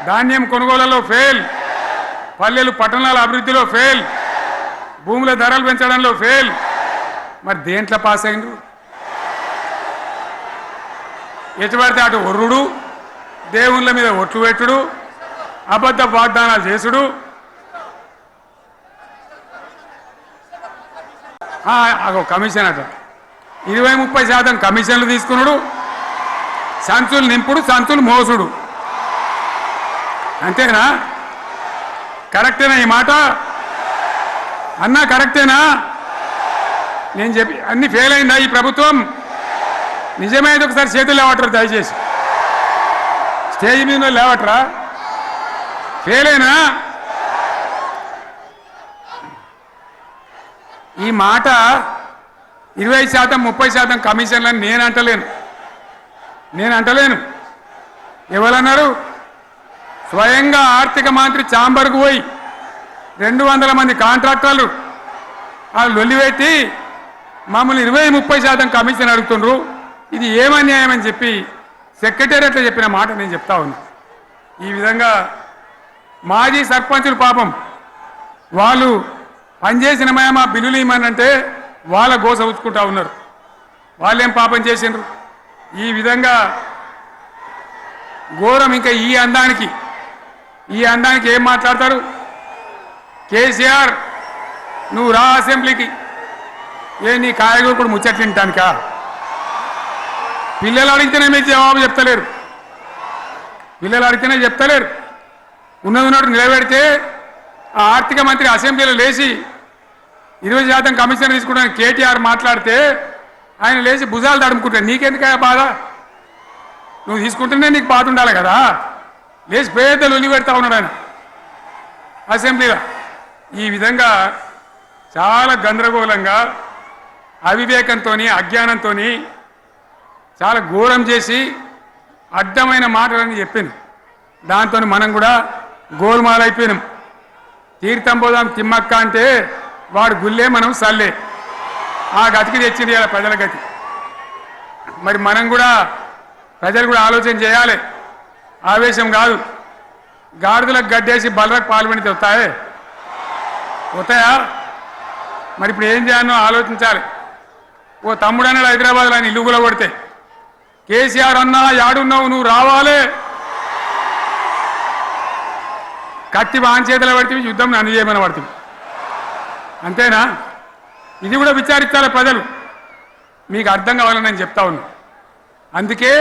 ధాన్యం కొనుగోలులో ఫెయిల్, పల్లెలు పట్టణాల అభివృద్ధిలో ఫెయిల్, భూముల ధరలు పెంచడంలో ఫెయిల్. మరి దేంట్లో పాస్ అయిండు? ఎటుపడితే అటు ఒర్రుడు, దేవుళ్ళ మీద ఒట్లు పెట్టుడు, అబద్ధ వాగ్దానాలు చేసుడు. కమిషన్ అట 20-30% కమిషన్లు తీసుకున్నాడు, సంచులు నింపుడు, సంచులు మోసుడు. అంతేనా? కరెక్టేనా ఈ మాట అన్నా? కరెక్టేనా? నేను చెప్పి అన్ని ఫెయిల్ అయిందా ఈ ప్రభుత్వం? నిజమైతే ఒకసారి చేతులు లేవటరు దయచేసి. స్టేజ్ మీద లేవటరా? ఫెయిల్ అయినా? ఈ మాట 20% 30% కమిషన్లని నేను అంటలేను. ఎవరన్నారు? స్వయంగా ఆర్థిక మంత్రి ఛాంబర్కు పోయి 200 మంది కాంట్రాక్టర్లు వాళ్ళు లొల్లిపెట్టి మమ్మల్ని 20-30% కమిషన్ అడుగుతుండ్రు, ఇది ఏమన్యాయం అని చెప్పి సెక్రటేరియట్లో చెప్పిన మాట నేను చెప్తా ఉన్నా. ఈ విధంగా మాజీ సర్పంచులు పాపం వాళ్ళు పనిచేసిన మా బిల్లులు ఇవ్వమనంటే వాళ్ళ గోస ఉచ్చుకుంటా ఉన్నారు. వాళ్ళేం పాపం చేసిండ్రు? ఈ విధంగా ఘోరం. ఇంకా ఈ అందానికి ఏం మాట్లాడతారు? కేసీఆర్ నువ్వు రా అసెంబ్లీకి, నీ కాయగూరు ముచ్చట్లు తింటానికా? పిల్లలు అడిగితేనే మీరు జవాబు చెప్తలేరు. ఉన్నట్టు నిలబెడితే ఆ ఆర్థిక మంత్రి అసెంబ్లీలో లేచి 20% కమిషన్ తీసుకుంటాను కేటీఆర్ మాట్లాడితే ఆయన లేచి భుజాలు తడుముకుంటాడు. నీకెందుకయ్యా బాధ? నువ్వు తీసుకుంటేనే నీకు బాధ ఉండాలి కదా. లేచి పేదలు ఉల్లి పెడతా ఉన్నాడు ఆయన అసెంబ్లీలో. ఈ విధంగా చాలా గందరగోళంగా అవివేకంతో అజ్ఞానంతో చాలా ఘోరం చేసి అడ్డమైన మాటలని చెప్పింది. దాంతో మనం కూడా గోల్మాలైపోయినాం. తీర్థం పోదాం తిమ్మక్క అంటే వాడు గుల్లే, మనం సల్లే. ఆ గతికి తెచ్చింది ఇలా ప్రజల గతి. మరి మనం కూడా ప్రజలు కూడా ఆలోచన చేయాలి. ఆవేశం కాదు. గాడిదలకు గడ్డేసి బలరకు పాల్పడితే వస్తాయా? మరి ఇప్పుడు ఏం చేయాలో ఆలోచించాలి. ఓ తమ్ముడు అన్నాడు హైదరాబాద్లో, ఆయన ఇల్లు కూడా కొడితే, కేసీఆర్ అన్నా యాడున్నావు, నువ్వు రావాలి. కత్తి వాంచేతలు పడితే యుద్ధం నన్ను చేయమని పడుతుంది. అంతేనా? ఇది కూడా విచారించాలి ప్రజలు. మీకు అర్థం కావాలని నేను చెప్తా ఉన్నా. అందుకే